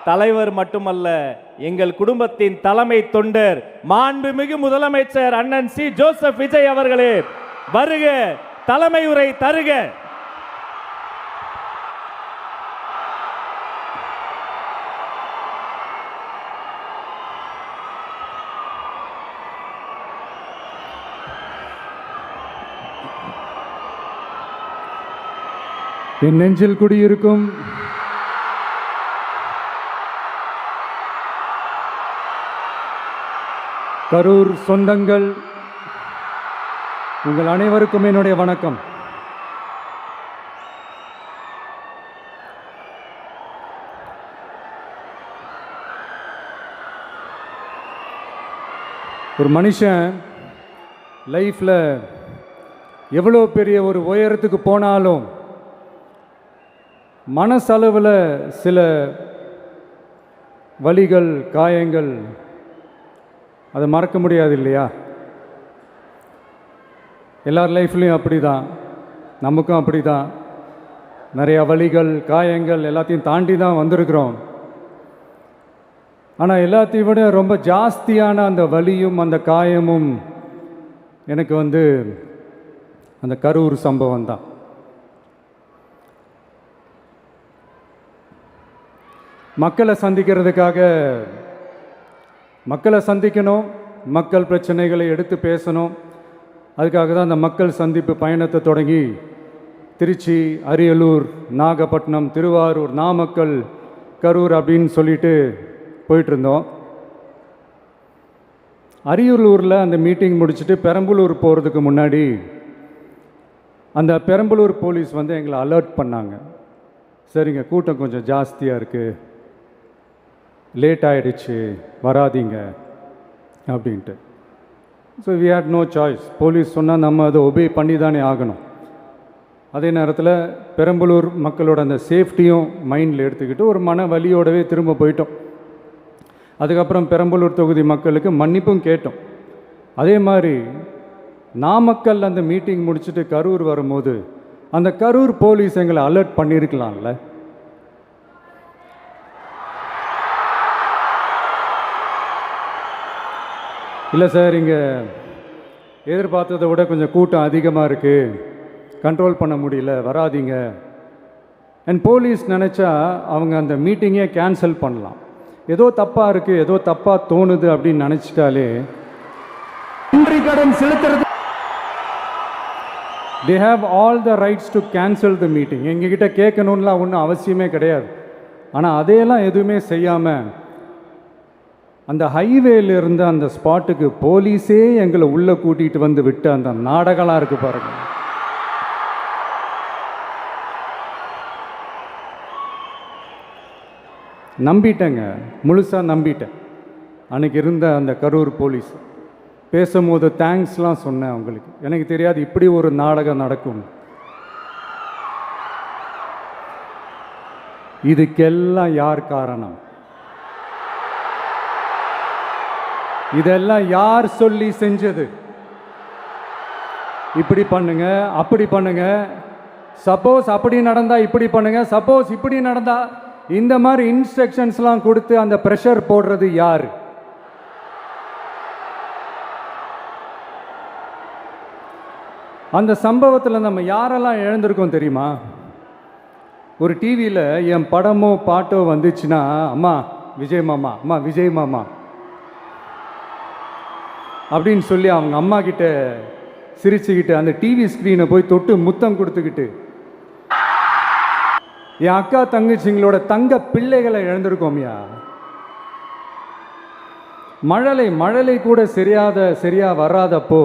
தலைவர் மட்டுமல்ல, எங்கள் குடும்பத்தின் தலைமை தொண்டர் மாண்புமிகு முதலமைச்சர் அண்ணன் சி ஜோசப் விஜய் அவர்களே, வருக, தலைமை உரை தருக. என் நெஞ்சில் குடியிருக்கும் கரூர் சொந்தங்கள், உங்கள் அனைவருக்கும் என்னுடைய வணக்கம். ஒரு மனுஷன் லைஃப்பில் எவ்வளோ பெரிய ஒரு உயரத்துக்கு போனாலும் மனசளவில் சில வலிகள், காயங்கள், அதை மறக்க முடியாது இல்லையா? எல்லார் லைஃப்லேயும் அப்படி தான், நமக்கும் அப்படி தான். நிறையா வலிகள், காயங்கள் எல்லாத்தையும் தாண்டி தான் வந்திருக்கிறோம். ஆனால் எல்லாத்தையும் விட ரொம்ப ஜாஸ்தியான அந்த வலியும் அந்த காயமும் எனக்கு அந்த கரூர் சம்பவம் தான். மக்களை சந்திக்கணும், மக்கள் பிரச்சனைகளை எடுத்து பேசணும். அதுக்காக தான் அந்த மக்கள் சந்திப்பு பயணத்தை தொடங்கி திருச்சி, அரியலூர், நாகப்பட்டினம், திருவாரூர், நாமக்கல், கரூர் அப்படின்னு சொல்லிட்டு போயிட்டுருந்தோம். அரியலூரில் அந்த மீட்டிங் முடிச்சுட்டு பெரம்பலூர் போகிறதுக்கு முன்னாடி அந்த பெரம்பலூர் போலீஸ் எங்களை அலர்ட் பண்ணாங்க. சரிங்க, கூட்டம் கொஞ்சம் ஜாஸ்தியாக இருக்குது, லேட் ஆகிடுச்சு, வராதிங்க அப்படின்ட்டு. So we had no choice. Police சொன்னால் நம்ம அதை ஒபே பண்ணி தானே ஆகணும். அதே நேரத்தில் பெரம்பலூர் மக்களோட அந்த சேஃப்டியும் மைண்டில் எடுத்துக்கிட்டு ஒரு மன வலியோடவே திரும்ப போயிட்டோம். அதுக்கப்புறம் பெரம்பலூர் தொகுதி மக்களுக்கு மன்னிப்பும் கேட்டோம். அதே மாதிரி நாமக்கல் அந்த மீட்டிங் முடிச்சுட்டு கரூர் வரும்போது அந்த கரூர் போலீஸ் எங்களை அலர்ட் பண்ணியிருக்கலாம்ல. இல்லை சார், இங்கே எதிர்பார்த்ததை விட கொஞ்சம் கூட்டம் அதிகமாக இருக்குது, கண்ட்ரோல் பண்ண முடியல, வராதிங்க. அண்ட் போலீஸ் நினச்சா அவங்க அந்த மீட்டிங்கே கேன்சல் பண்ணலாம். ஏதோ தப்பாக இருக்குது, ஏதோ தப்பாக தோணுது அப்படின்னு நினச்சிட்டாலே நன்றி கடன் செலுத்துறது. they have all the rights to cancel the meeting. எங்ககிட்ட கேட்கணும்லாம் ஒன்றும் அவசியமே கிடையாது. ஆனால் அதையெல்லாம் எதுவுமே செய்யாமல் அந்த ஹைவேல இருந்த அந்த ஸ்பாட்டுக்கு போலீஸே எங்களை உள்ளே கூட்டிகிட்டு வந்து விட்டு அந்த நாடகம்லாம் இருக்குது பாருங்க. நம்பிட்டேங்க, முழுசாக நம்பிட்டேன். அன்றைக்கி இருந்த அந்த கரூர் போலீஸ் பேசும்போது தேங்க்ஸ்லாம் சொன்னேன் அவங்களுக்கு. எனக்கு தெரியாது இப்படி ஒரு நாடகம் நடக்கும். இதுக்கெல்லாம் யார் காரணம்? இதெல்லாம் யார் சொல்லி செஞ்சது? இப்படி பண்ணுங்க, அப்படி பண்ணுங்க, சப்போஸ் அப்படி நடந்தா இப்படி பண்ணுங்க, சப்போஸ் இப்படி நடந்தா இந்த மாதிரி இன்ஸ்ட்ரக்ஷன்ஸ்லாம் கொடுத்து அந்த ப்ரெஷர் போடுறது யார்? அந்த சம்பவத்தில் நம்ம யாரெல்லாம் இழந்திருக்கோம் தெரியுமா? ஒரு டிவியில் என் படமோ பாட்டோ வந்துச்சுன்னா, அம்மா விஜய் மாமா, அம்மா விஜய் மாமா அப்படின்னு சொல்லி அவங்க அம்மா கிட்ட சிரிச்சுக்கிட்டு அந்த டிவி ஸ்க்ரீனை போய் தொட்டு முத்தம் கொடுத்துக்கிட்டு என் அக்கா தங்கச்சிங்களோட தங்க பிள்ளைகளை இழந்திருக்கோம்யா. மழலை கூட சரியா வராதப்போ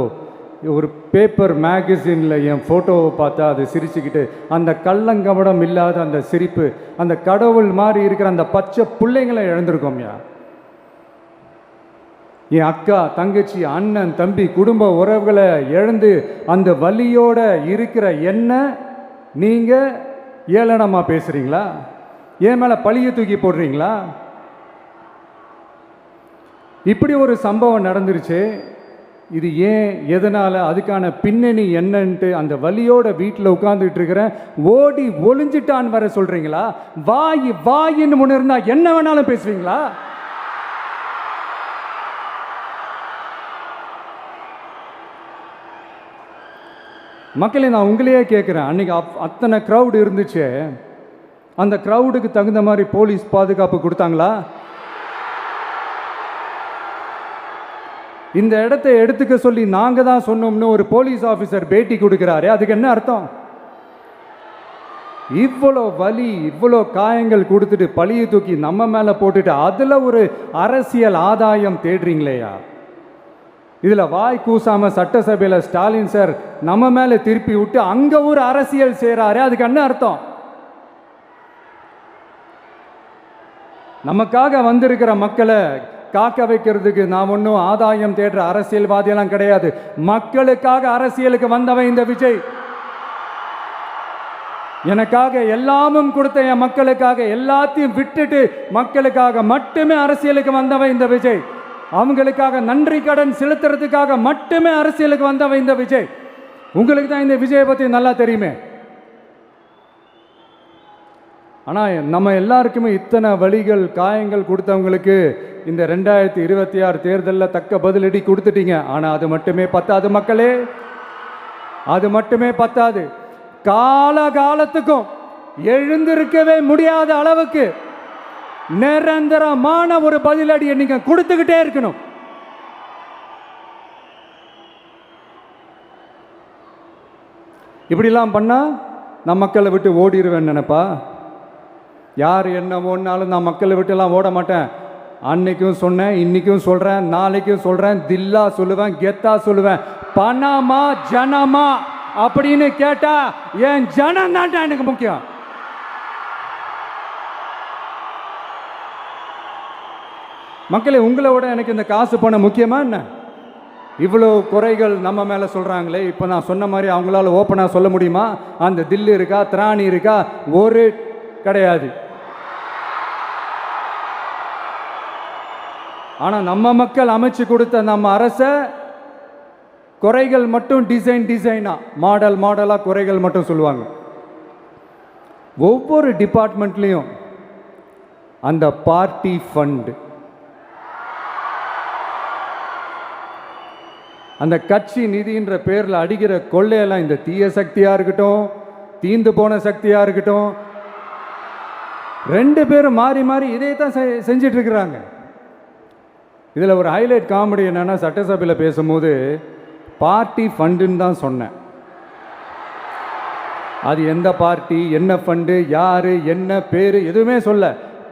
ஒரு பேப்பர் மேகசினில் என் ஃபோட்டோவை பார்த்தா அது சிரிச்சுக்கிட்டு அந்த கள்ளங்கபடம் இல்லாத அந்த சிரிப்பு, அந்த கடவுள் மாதிரி இருக்கிற அந்த பச்சை பிள்ளைங்களை இழந்திருக்கோம்யா. என் அக்கா தங்கச்சி, அண்ணன், தம்பி, குடும்ப உறவுகளை இழந்து அந்த வலியோட இருக்கிற என்ன நீங்கள் ஏளனமாக பேசுகிறீங்களா? என் மேலே பழிய தூக்கி போடுறீங்களா? இப்படி ஒரு சம்பவம் நடந்துருச்சு. இது ஏன் எதனால் அதுக்கான பின்னணி என்னன்ட்டு அந்த வலியோட வீட்டில் உட்காந்துட்டு இருக்கிறேன். ஓடி ஒளிஞ்சிட்டான்னு வர சொல்கிறீங்களா? வாயின்னு முன்ன இருந்தால் என்ன வேணாலும் பேசுவீங்களா? மக்களே, நான் உங்களையே கேட்குறேன், அன்றைக்கி அத்தனை க்ரௌடு இருந்துச்சு, அந்த க்ரௌடுக்கு தகுந்த மாதிரி போலீஸ் பாதுகாப்பு கொடுத்தாங்களா? இந்த இடத்தை எடுத்துக்க சொல்லி நாங்கள் தான் சொன்னோம்னு ஒரு போலீஸ் ஆஃபீஸர் பேட்டி கொடுக்குறாரு, அதுக்கு என்ன அர்த்தம்? இவ்வளோ வலி, இவ்வளோ காயங்கள் கொடுத்துட்டு பழியை தூக்கி நம்ம மேலே போட்டுட்டு அதில் ஒரு அரசியல் ஆதாயம் தேடுறீங்களேயா? இதில் வாய் கூசாம சட்டசபையில் ஸ்டாலின் சார் நம்ம மேலே திருப்பி விட்டு அங்கே ஒரு அரசியல் செய்கிறாரு, அதுக்கு என்ன அர்த்தம்? நமக்காக வந்திருக்கிற மக்களை காக்க வைக்கிறதுக்கு நான் ஒன்றும் ஆதாயம் தேடுற அரசியல்வாதியெல்லாம் கிடையாது. மக்களுக்காக அரசியலுக்கு வந்தவன் இந்த விஜய். எனக்காக எல்லாமும் கொடுத்த என் மக்களுக்காக எல்லாத்தையும் விட்டுட்டு மக்களுக்காக மட்டுமே அரசியலுக்கு வந்தவன் இந்த விஜய். அவங்களுக்காக நன்றி கடன் செலுத்துறதுக்காக மட்டுமே அரசியலுக்கு வந்தவன் இந்த விஜய். உங்களுக்கு தான் இந்த விஜயை பற்றி நல்லா தெரியுமே. ஆனால் நம்ம எல்லாருக்குமே இத்தனை வலிகள் காயங்கள் கொடுத்தவங்களுக்கு இந்த 2026 தேர்தலில் தக்க பதிலடி கொடுத்துட்டீங்க. ஆனால் அது மட்டுமே பத்தாது மக்களே, அது மட்டுமே பத்தாது. காலகாலத்துக்கும் எழுந்திருக்கவே முடியாத அளவுக்கு நிரந்தரமான ஒரு பதிலடியை நீங்க கொடுத்துக்கிட்டே இருக்கணும். இப்படிலாம் பண்ணா நான் மக்களை விட்டு ஓடிடுவேன் நினைப்பா? யார் என்ன ஓடினாலும் நான் மக்களை விட்டுலாம் ஓட மாட்டேன். அன்னைக்கும் சொன்னேன், இன்னைக்கும் சொல்றேன், நாளைக்கும் சொல்றேன், தில்லா சொல்லுவேன், கெத்தா சொல்லுவேன். பணமா ஜனமா அப்படின்னு கேட்டா என் ஜனம் தான்டா எனக்கு முக்கியம். மக்களே, உங்களை விட எனக்கு இந்த காசு பணம் முக்கியமா என்ன? இவ்வளோ குறைகள் நம்ம மேலே சொல்கிறாங்களே, இப்போ நான் சொன்ன மாதிரி அவங்களால ஓப்பனாக சொல்ல முடியுமா? அந்த தில்லு இருக்கா, திராணி இருக்கா? ஒரு கிடையாது. ஆனால் நம்ம மக்கள் அமைச்சு கொடுத்த நம்ம அரசை குறைகள் மட்டும் டிசைனாக மாடலாக குறைகள் மட்டும் சொல்லுவாங்க. ஒவ்வொரு டிபார்ட்மெண்ட்லேயும் அந்த பார்ட்டி ஃபண்ட், அந்த கட்சி நிதின்ற பேரில் அடிக்கிற கொள்ளையெல்லாம் இந்த தீய சக்தியாக இருக்கட்டும், தீந்து போன சக்தியாக இருக்கட்டும், ரெண்டு பேரும் மாறி மாறி இதே தான் செஞ்சிட்டு இருக்கிறாங்க. இதில் ஒரு ஹைலைட் காமெடி என்னன்னா, சட்டசபையில் பேசும்போது பார்ட்டி ஃபண்டுன்னு தான் சொன்னேன். அது எந்த பார்ட்டி, என்ன ஃபண்டு, யார், என்ன பேர் எதுவுமே சொல்ல.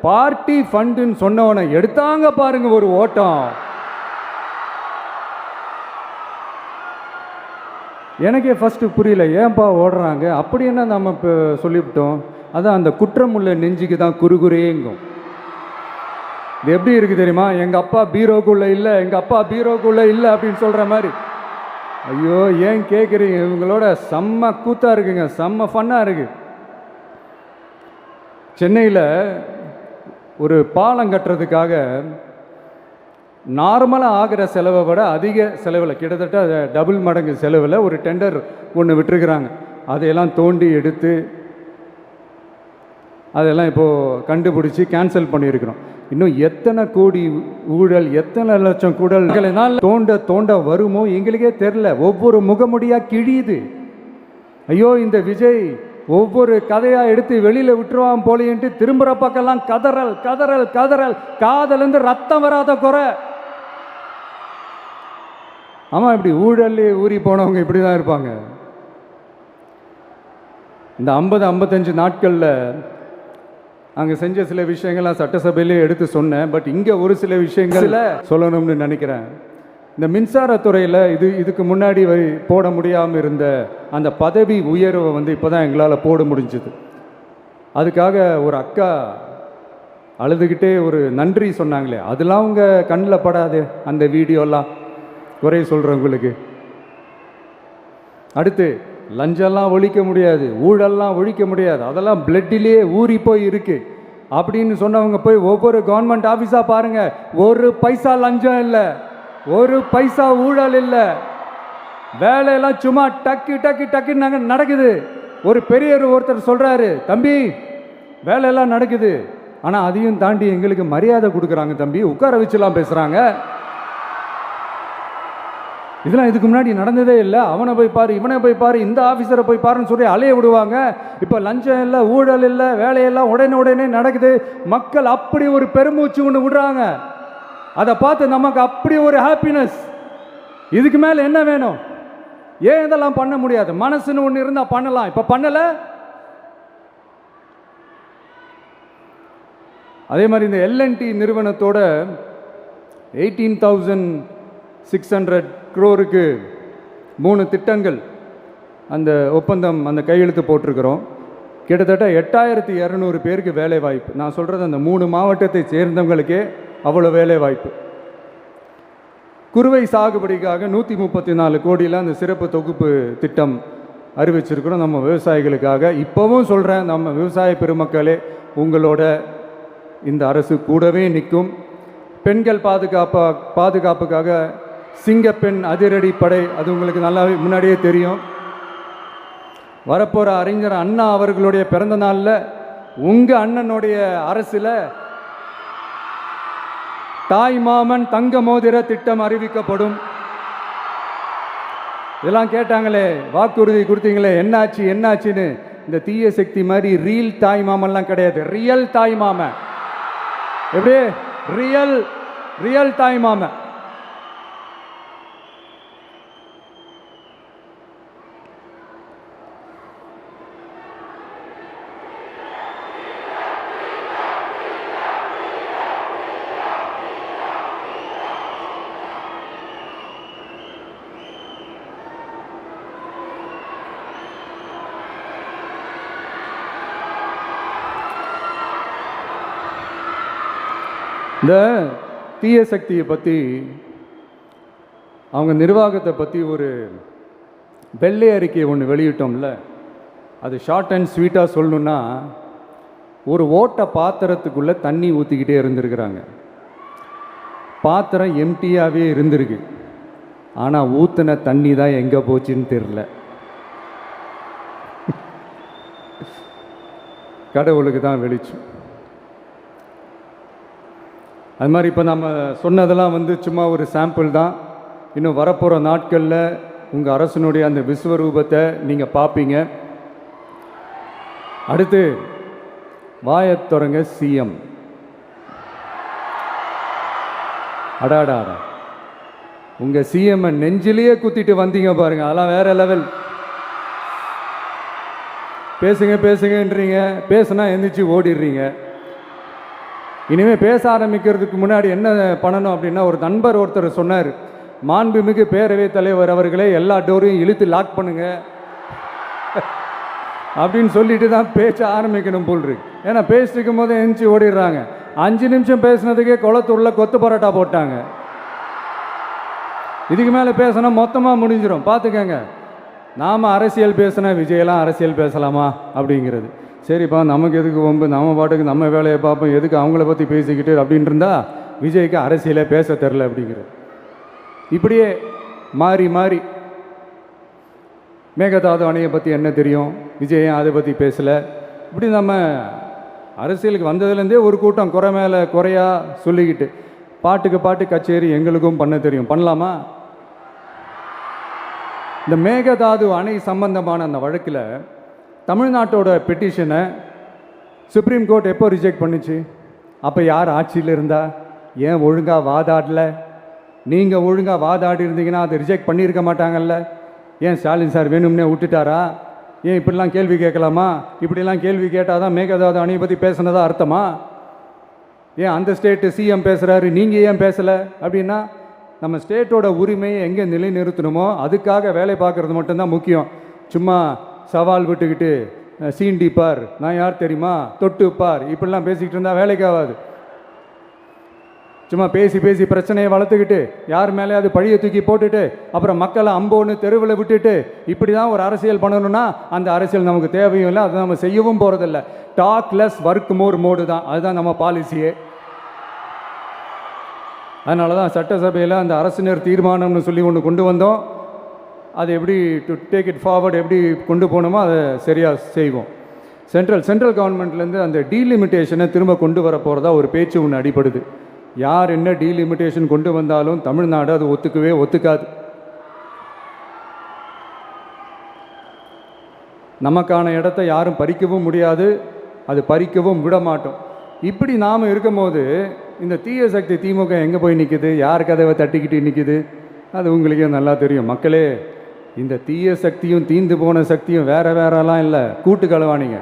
பார்ட்டி ஃபண்டுன்னு சொன்னவனை எடுத்தாங்க பாருங்க ஒரு ஓட்டம். எனக்கே ஃபஸ்ட்டு புரியல, ஏன்பா ஓடுறாங்க? அப்படி என்ன நம்ம இப்போ சொல்லிவிட்டோம்? அதான் அந்த குற்றம் உள்ள நெஞ்சுக்கு தான் குறுகுறேங்கும். இது எப்படி இருக்குது தெரியுமா? எங்கள் அப்பா பீரோக்குள்ளே இல்லை, எங்கள் அப்பா பீரோக்குள்ளே இல்லை அப்படின்னு சொல்கிற மாதிரி. ஐயோ, ஏன் கேட்குறீங்க? இவங்களோட செம்ம கூத்தாக இருக்குங்க, செம்ம ஃபன்னாக இருக்குது. சென்னையில் ஒரு பாலம் கட்டுறதுக்காக நார்மலாக ஆகிற செலவை விட அதிக செலவில், கிட்டத்தட்ட டபுள் மடங்கு செலவில் ஒரு டெண்டர் ஒன்று விட்டுருக்குறாங்க. அதையெல்லாம் தோண்டி எடுத்து அதெல்லாம் இப்போது கண்டுபிடிச்சி கேன்சல் பண்ணியிருக்கிறோம். இன்னும் எத்தனை கோடி ஊழல், எத்தனை லட்சம் கூடல்கள் தோண்ட வருமோ எங்களுக்கே தெரில. ஒவ்வொரு முகமுடியாக கிழியுது. ஐயோ, இந்த விஜய் ஒவ்வொரு கதையாக எடுத்து வெளியில் விட்டுருவான் போலேன்ட்டு திரும்புகிற பக்கம்லாம் கதறல் கதறல் கதறல். காதலேருந்து ரத்தம் வராத குறை. ஆமாம், இப்படி ஊழல்லே ஊறி போனவங்க இப்படி தான் இருப்பாங்க. இந்த 50-55 நாட்களில் அங்கே செஞ்ச சில விஷயங்கள்லாம் சட்டசபையிலே எடுத்து சொன்னேன். பட் இங்கே ஒரு சில விஷயங்கள் சொல்லணும்னு நினைக்கிறேன். இந்த மின்சாரத்துறையில் இதுக்கு முன்னாடி போட முடியாமல் இருந்த அந்த பதவி உயர்வை இப்போ தான் எங்களால் போட முடிஞ்சுது. அதுக்காக ஒரு அக்கா அழுதுகிட்டே ஒரு நன்றி சொன்னாங்களே, அதெல்லாம் உங்கள் கண்ணில் படாது அந்த வீடியோலாம், குறை சொல்கிறவங்களுக்கு. அடுத்து லஞ்சம்லாம் ஒழிக்க முடியாது, ஊழல்லாம் ஒழிக்க முடியாது, அதெல்லாம் பிளட்டிலே ஊறி போய் இருக்கு அப்படின்னு சொன்னவங்க போய் ஒவ்வொரு கவர்மெண்ட் ஆஃபீஸாக பாருங்கள், ஒரு பைசா லஞ்சம் இல்லை. ஒரு பைசா ஊழல் இல்லை. வேலையெல்லாம் சும்மா டக்கு டக்கு டக்குன்னு நடக்குது. ஒரு பெரியவர் ஒருத்தர் சொல்றாரு, தம்பி வேலையெல்லாம் நடக்குது, ஆனால் அதையும் தாண்டி எங்களுக்கு மரியாதை கொடுக்குறாங்க தம்பி, உட்கார வச்சுலாம் பேசுகிறாங்க. இதெல்லாம் இதுக்கு முன்னாடி நடந்ததே இல்லை. அவனை போய் பாரு, இவனை போய் பாரு, இந்த ஆஃபீஸரை போய் பாருன்னு சொல்லி அலைய விடுவாங்க. இப்போ லஞ்சம் இல்லை, ஊழல் இல்லை, வேலையெல்லாம் உடனே நடக்குது. மக்கள் அப்படி ஒரு பெருமூச்சு ஒன்று விடுறாங்க. அதை பார்த்து நமக்கு அப்படி ஒரு ஹாப்பினஸ். இதுக்கு மேலே என்ன வேணும்? ஏன் இதெல்லாம் பண்ண முடியாது? மனசுன்னு ஒன்று இருந்தால் பண்ணலாம். இப்போ பண்ணலை. அதே மாதிரி இந்த எல்என்டி நிறுவனத்தோட 18,600 crore 3 திட்டங்கள் அந்த ஒப்பந்தம் அந்த கையெழுத்து போட்டிருக்கிறோம். கிட்டத்தட்ட 8,200 பேருக்கு வேலை வாய்ப்பு. நான் சொல்கிறது அந்த 3 மாவட்டத்தை சேர்ந்தவங்களுக்கே அவ்வளோ வேலை வாய்ப்பு. குறுவை சாகுபடிக்காக 134 கோடியில் அந்த சிறப்பு தொகுப்பு திட்டம் அறிவிச்சிருக்கிறோம் நம்ம விவசாயிகளுக்காக. இப்போவும் சொல்கிறேன், நம்ம விவசாய பெருமக்களே, உங்களோட இந்த அரசு கூடவே நிற்கும். பெண்கள் பாதுகாப்புக்காக சிங்கப்பெண் அதிரடி படை, அது உங்களுக்கு நல்லா முன்னாடியே தெரியும். வரப்போகிற அறிஞர் அண்ணா அவர்களுடைய பிறந்த நாளில் உங்கள் அண்ணனுடைய அரசில் தாய் மாமன் தங்க மோதிர திட்டம் அறிவிக்கப்படும். இதெல்லாம் கேட்டாங்களே, வாக்குறுதி கொடுத்தீங்களே, என்னாச்சுன்னு. இந்த தீய சக்தி மாதிரி ரீல் தாய் மாமன்லாம் கிடையாது, ரியல் தாய் மாமன். எப்படி? ரியல் தாய் மாமன். இந்த தீய சக்தியை பற்றி, அவங்க நிர்வாகத்தை பற்றி ஒரு வெள்ளை அறிக்கை ஒன்று வெளியிட்டோம்ல, அது ஷார்ட் அண்ட் ஸ்வீட்டாக சொல்லணுன்னா, ஒரு ஓட்டை பாத்திரத்துக்குள்ளே தண்ணி ஊற்றிக்கிட்டே இருந்திருக்கிறாங்க. பாத்திரம் எம்டியாகவே இருந்திருக்கு, ஆனால் ஊற்றின தண்ணி தான் எங்கே போச்சுன்னு தெரில. கடவுளுக்கு தான் வெளிச்சம். அது மாதிரி இப்போ நம்ம சொன்னதெல்லாம் சும்மா ஒரு சாம்பிள் தான். இன்னும் வரப்போகிற நாட்களில் உங்கள் அரசனுடைய அந்த விஸ்வரூபத்தை நீங்கள் பார்ப்பீங்க. அடுத்து வாயத்தொடங்க சிஎம். அடாடா, உங்கள் சிஎம் நெஞ்சிலேயே குத்திட்டு வந்தீங்க பாருங்க, அதெல்லாம் வேற லெவல். பேசுங்கன்றீங்க, பேசுனா எந்திரிச்சு ஓடிடுறீங்க. இனிமேல் பேச ஆரம்பிக்கிறதுக்கு முன்னாடி என்ன பண்ணணும் அப்படின்னா, ஒரு நண்பர் ஒருத்தர் சொன்னார், மாண்புமிகு பேரவைத் தலைவர் அவர்களே, எல்லா டோரையும் இழுத்து லாக் பண்ணுங்க அப்படின்னு சொல்லிட்டு தான் பேச ஆரம்பிக்கணும் போல் இருக்கு. ஏன்னா பேசிட்டு இருக்கும் போது எந்திரிச்சு ஓடிடுறாங்க. 5 நிமிஷம் பேசினதுக்கே குளத்தூரில் கொத்து பரோட்டா போட்டாங்க. இதுக்கு மேலே பேசினா மொத்தமாக முடிஞ்சிடும், பார்த்துக்கங்க. நாம் அரசியல் பேசினா விஜயெல்லாம் அரசியல் பேசலாமா அப்படிங்கிறது. சரிப்பா, நமக்கு எதுக்கு வம்பு, நம்ம பாட்டுக்கு நம்ம வேலையை பார்ப்போம், எதுக்கு அவங்கள பற்றி பேசிக்கிட்டு அப்படின்னு இருந்தால் விஜய்க்கு அரசியலே பேச தெரில அப்படிங்கிறது. இப்படியே மாறி மேகதாது அணையை பற்றி என்ன தெரியும், விஜய் அதை பற்றி பேசலை. இப்படி நம்ம அரசியலுக்கு வந்ததுலேருந்தே ஒரு கூட்டம் குறை மேலே குறையா சொல்லிக்கிட்டு, பாட்டுக்கு பாட்டு கச்சேரி எங்களுக்கும் பண்ண தெரியும், பண்ணலாமா? இந்த மேகதாது அணை சம்பந்தமான அந்த வழக்கில் தமிழ்நாட்டோட பெட்டிஷனை சுப்ரீம் கோர்ட் எப்போ ரிஜெக்ட் பண்ணுச்சு? அப்போ யார் ஆட்சியில் இருந்தா? ஏன் ஒழுங்காக வாதாடல? நீங்கள் ஒழுங்காக வாதாடி இருந்தீங்கன்னா அதை ரிஜெக்ட் பண்ணியிருக்க மாட்டாங்கல்ல. ஏன் ஸ்டாலின் சார் வேணும்னே விட்டுட்டாரா? ஏன் இப்படிலாம் கேள்வி கேட்கலாமா? இப்படிலாம் கேள்வி கேட்டால் தான் மேகதாது அணையை பற்றி பேசுனதா அர்த்தமா? ஏன் அந்த ஸ்டேட்டு சிஎம் பேசுகிறாரு, நீங்கள் ஏன் பேசலை அப்படின்னா, நம்ம ஸ்டேட்டோட உரிமையை எங்கே நிலைநிறுத்தணுமோ அதுக்காக வேலை பார்க்குறது மட்டும்தான் முக்கியம். சும்மா சவால் விட்டுக்கிட்டு சீண்டிப்பார், நான் யார் தெரியுமா, தொட்டுப்பார், இப்படிலாம் பேசிக்கிட்டு இருந்தால் வேலைக்கு ஆகாது. சும்மா பேசி பிரச்சனையை வளர்த்துக்கிட்டு யார் மேலே அது பழியை தூக்கி போட்டுட்டு அப்புறம் மக்களை அம்போன்னு தெருவில் விட்டுட்டு இப்படி தான் ஒரு அரசியல் பண்ணணும்னா அந்த அரசியல் நமக்கு தேவையும் இல்லை, அதை நம்ம செய்யவும் போகிறதில்ல. Talk less work more mode தான், அதுதான் நம்ம பாலிசியே. அதனால தான் சட்டசபையில் அந்த அரசினர் தீர்மானம்னு சொல்லி ஒன்று கொண்டு வந்தோம். அது எப்படி டு டேக் இட் ஃபார்வர்ட் எப்படி கொண்டு போகணுமோ அதை சரியாக செய்வோம். சென்ட்ரல் கவர்மெண்ட்லேருந்து அந்த டீலிமிட்டேஷனை திரும்ப கொண்டு வர போகிறதா ஒரு பேச்சு ஒன்று அடிபடுது. யார் என்ன டீலிமிட்டேஷன் கொண்டு வந்தாலும் தமிழ்நாடு அது ஒத்துக்காது. நமக்கான இடத்த யாரும் பறிக்கவும் முடியாது, அது பறிக்கவும் விட மாட்டோம். இப்படி நாம் இருக்கும்போது இந்த தீய சக்தி திமுக எங்கே போய் நிற்குது, யார் கதவை தட்டிக்கிட்டு நிற்குது, அது உங்களுக்கே நல்லா தெரியும். மக்களே, இந்த தீய சக்தியும் தீந்து போன சக்தியும் வேறலாம் இல்லை, கூட்டு களவாணிங்க.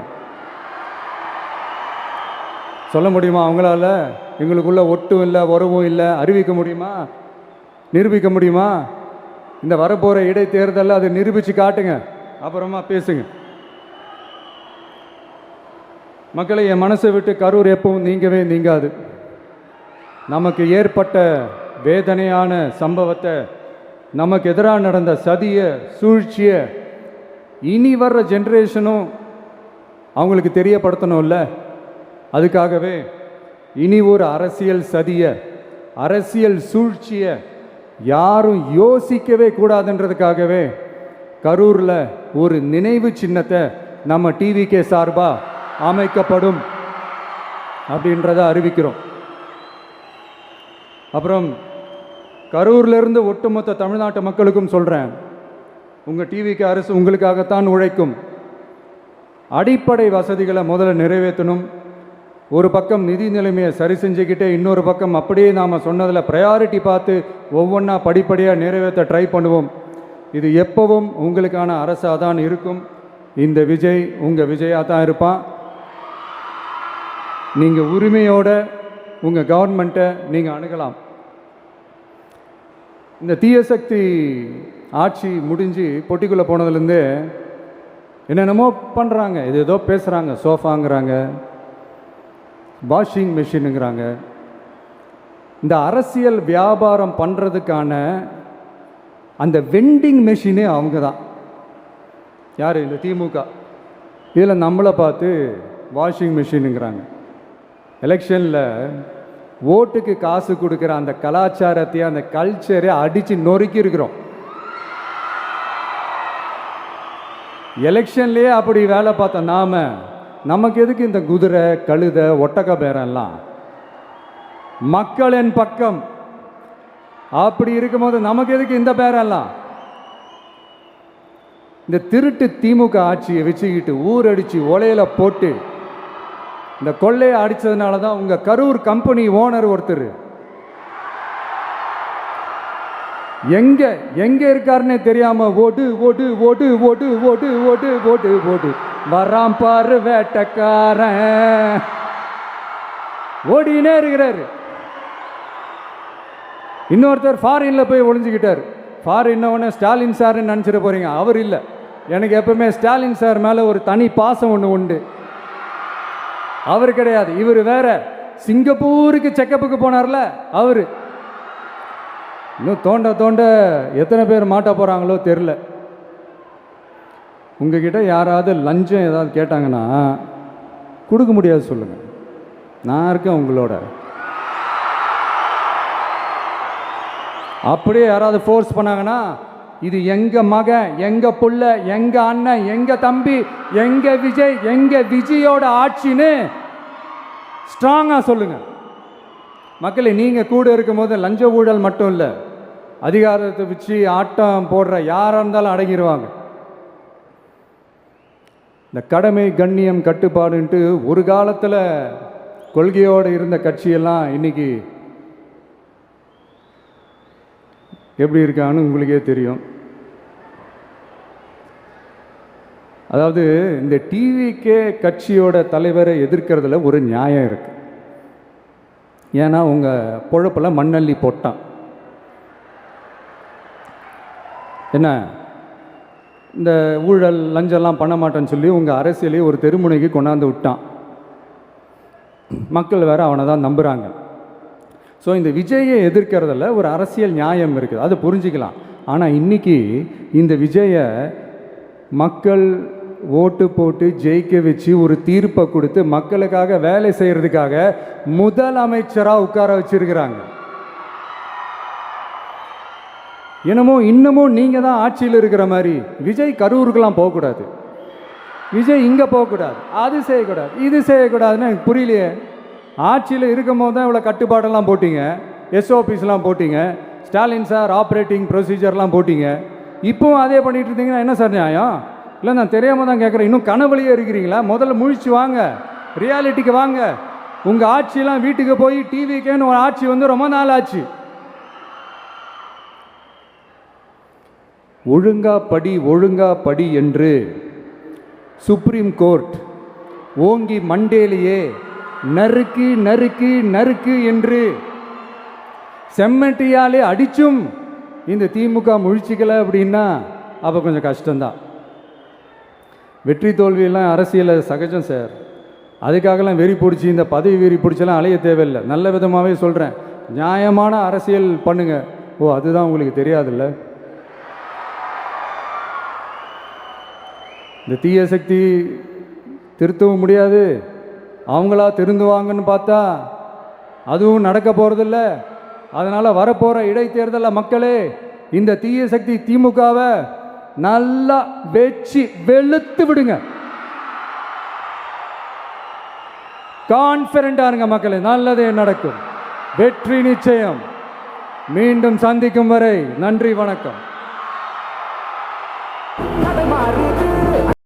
சொல்ல முடியுமா அவங்களால? எங்களுக்குள்ள ஒட்டும் இல்லை, உறவும் இல்லை, அறிவிக்க முடியுமா, நிரூபிக்க முடியுமா? இந்த வரப்போகிற இடைத்தேர்தலில் அதை நிரூபித்து காட்டுங்க, அப்புறமா பேசுங்க. மக்களை, என் மனசை விட்டு கரூர் எப்பவும் நீங்காது. நமக்கு ஏற்பட்ட வேதனையான சம்பவத்தை, நமக்கு எதிராக நடந்த சதியை, சூழ்ச்சியை இனி வர்ற ஜென்ரேஷனும் அவங்களுக்கு தெரியப்படுத்தணும்ல. அதுக்காகவே இனி ஒரு அரசியல் சதியை, அரசியல் சூழ்ச்சியை யாரும் யோசிக்கவே கூடாதுன்றதுக்காகவே கரூரில் ஒரு நினைவு சின்னத்தை நம்ம டிவிகே சார்பாக அமைக்கப்படும் அப்படின்றத அறிவிக்கிறோம். அப்புறம் கரூர்லேருந்து ஒட்டுமொத்த தமிழ்நாட்டு மக்களுக்கும் சொல்கிறேன், உங்கள் டிவிக்கு அரசு உங்களுக்காகத்தான் உழைக்கும். அடிப்படை வசதிகளை முதல்ல நிறைவேற்றணும். ஒரு பக்கம் நிதி நிலைமையை சரி செஞ்சுக்கிட்டே, இன்னொரு பக்கம் அப்படியே நாம் சொன்னதில் ப்ரையாரிட்டி பார்த்து ஒவ்வொன்றா படிப்படியாக நிறைவேற்ற ட்ரை பண்ணுவோம். இது எப்பவும் உங்களுக்கான அரசாக தான் இருக்கும். இந்த விஜய் உங்கள் விஜயாக தான் இருப்பான். நீங்கள் உரிமையோட உங்கள் கவர்மெண்ட்டை நீங்கள் அணுகலாம். இந்த தீயசக்தி ஆட்சி முடிஞ்சு பொட்டிக்குள்ளே போனதுலேருந்தே என்னென்னமோ பண்ணுறாங்க, ஏதோ பேசுகிறாங்க. சோஃபாங்கிறாங்க, வாஷிங் மிஷினுங்கிறாங்க. இந்த அரசியல் வியாபாரம் பண்ணுறதுக்கான அந்த வெண்டிங் மெஷினே அவங்க தான். யார்? இந்த திமுக. இதில் நம்மளை பார்த்து வாஷிங் மிஷினுங்கிறாங்க. எலெக்ஷனில் ஓட்டுக்கு காசு கொடுக்குற அந்த கலாச்சாரத்தையே, அந்த கல்ச்சரை அடித்து நொறுக்கி இருக்கிறோம். எலெக்ஷன்லேயே அப்படி வேலை பார்த்த நமக்கு எதுக்கு இந்த குதிரை, கழுதை, ஒட்டக பேரெல்லாம்? மக்களின் பக்கம் அப்படி இருக்கும்போது நமக்கு எதுக்கு இந்த பேரெல்லாம்? இந்த திருட்டு திமுக ஆட்சியை வச்சுக்கிட்டு ஊரடிச்சு ஒலையில போட்டு இந்த கொள்ளையை அடித்ததுனால தான் உங்கள் கரூர் கம்பெனி ஓனர் ஒருத்தர் எங்கே இருக்காருன்னே தெரியாமல் ஓடு ஓடு ஓடு ஓடு ஓடு ஓடு ஓடு ஓடு வராம் பாரு வேட்டக்காரன் ஓடினே இருக்கிறாரு. இன்னொருத்தர் ஃபாரின்ல போய் ஒளிஞ்சுக்கிட்டார். ஃபாரின்னவொன்னே ஸ்டாலின் சார்ன்னு நினச்சிட போறீங்க. அவர் இல்லை. எனக்கு எப்பவுமே ஸ்டாலின் சார் மேலே ஒரு தனி பாசம் ஒன்று உண்டு. அவர் கிடையாது, இவர் வேற. சிங்கப்பூருக்கு செக்கப்புக்கு போனார்ல அவர். இன்னும் தோண்ட எத்தனை பேர் மாட்ட போகிறாங்களோ தெரில. உங்ககிட்ட யாராவது லஞ்சம் ஏதாவது கேட்டாங்கன்னா கொடுக்க முடியாது சொல்லுங்கள், நான் இருக்கேன் உங்களோட. அப்படியே யாராவது ஃபோர்ஸ் பண்ணாங்கன்னா, இது எங்கள் மகன், எங்கள் புள்ள, எங்கள் அண்ணன், எங்கள் தம்பி, எங்கள் விஜய், எங்கள் விஜயோட ஆட்சின்னு ஸ்ட்ராங்காக சொல்லுங்கள். மக்களை, நீங்கள் கூட இருக்கும்போது லஞ்ச ஊழல் மட்டும் இல்லை, அதிகாரத்தை வச்சு ஆட்டம் போடுற யாராக இருந்தாலும் அடங்கிடுவாங்க. இந்த கடமை, கண்ணியம், கட்டுப்பாடுன்ட்டு ஒரு காலத்தில் கொள்கையோடு இருந்த கட்சியெல்லாம் இன்னைக்கு எப்படி இருக்கான்னு உங்களுக்கே தெரியும். அதாவது இந்த டிவிகே கட்சியோட தலைவரை எதிர்க்கிறதுல ஒரு நியாயம் இருக்கு. ஏன்னா உங்கள் பொழப்பில் மண்ணள்ளி போட்டான். என்ன, இந்த ஊழல் லஞ்சம்லாம் பண்ண மாட்டேன்னு சொல்லி உங்கள் அரசியலையே ஒரு தெருமுனைக்கு கொண்டாந்து விட்டான். மக்கள் வேறு அவனை தான் நம்புகிறாங்க. ஸோ இந்த விஜயை எதிர்க்கிறதுல ஒரு அரசியல் நியாயம் இருக்குது, அதை புரிஞ்சிக்கலாம். ஆனால் இன்றைக்கி இந்த விஜயை மக்கள் ஓட்டு போட்டு ஜெயிக்க வச்சு ஒரு தீர்ப்பை கொடுத்து மக்களுக்காக வேலை செய்கிறதுக்காக முதலமைச்சராக உட்கார வச்சிருக்கிறாங்க. என்னமோ இன்னமும் நீங்கள் தான் ஆட்சியில் இருக்கிற மாதிரி. விஜய் கரூருக்கெல்லாம் போகக்கூடாது, விஜய் இங்கே போகக்கூடாது, அது செய்யக்கூடாது, இது செய்யக்கூடாதுன்னு எனக்கு புரியலையே. ஆட்சியில் இருக்கும் போது தான் இவ்வளோ கட்டுப்பாடெல்லாம் போட்டிங்க, எஸ்ஓபிஸ்லாம் போட்டிங்க, ஸ்டாலின் சார் ஆப்ரேட்டிங் ப்ரொசீஜர்லாம் போட்டிங்க. இப்போவும் அதே பண்ணிட்டு இருந்தீங்கன்னா என்ன சார் நியாயம்? இல்லை நான் தெரியாமல் தான் கேட்குறேன். இன்னும் கனவுலையே இருக்கிறீங்களா? முதல்ல முழிச்சு வாங்க, ரியாலிட்டிக்கு வாங்க. உங்கள் ஆட்சியெல்லாம் வீட்டுக்கு போய் டிவிக்கேன்னு ஒரு ஆட்சி வந்து ரொம்ப நாள் ஆச்சு. ஒழுங்கா படி என்று சுப்ரீம் கோர்ட் ஓங்கி மண்டேலியே நறுக்கு நறுக்கு நறுக்கு என்று செம்மட்டியாலே அடிச்சும் இந்த திமுக முழிச்சிக்கல அப்படின்னா அப்போ கொஞ்சம் கஷ்டம்தான். வெற்றி தோல்வியெல்லாம் அரசியலில் சகஜம் சார். அதுக்காகலாம் வெறி பிடிச்சி இந்த பதவி வெறி பிடிச்செல்லாம் அலைய தேவையில்லை. நல்ல விதமாகவே சொல்கிறேன், நியாயமான அரசியல் பண்ணுங்க. ஓ, அதுதான் உங்களுக்கு தெரியாதுல்ல. இந்த தீய சக்தி திருத்தவும் முடியாது, அவங்களா திருந்துவாங்கன்னு பார்த்தா அதுவும் நடக்க போகிறதில்ல. அதனால் வரப்போகிற இடைத்தேர்தலில் மக்களே இந்த தீய சக்தி திமுகவை நல்லா வெச்சு வெளுத்து விடுங்க. கான்ஃபிடண்டா இருங்க மக்களே, நல்லதே நடக்கும், வெற்றி நிச்சயம். மீண்டும் சந்திக்கும் வரை நன்றி, வணக்கம்.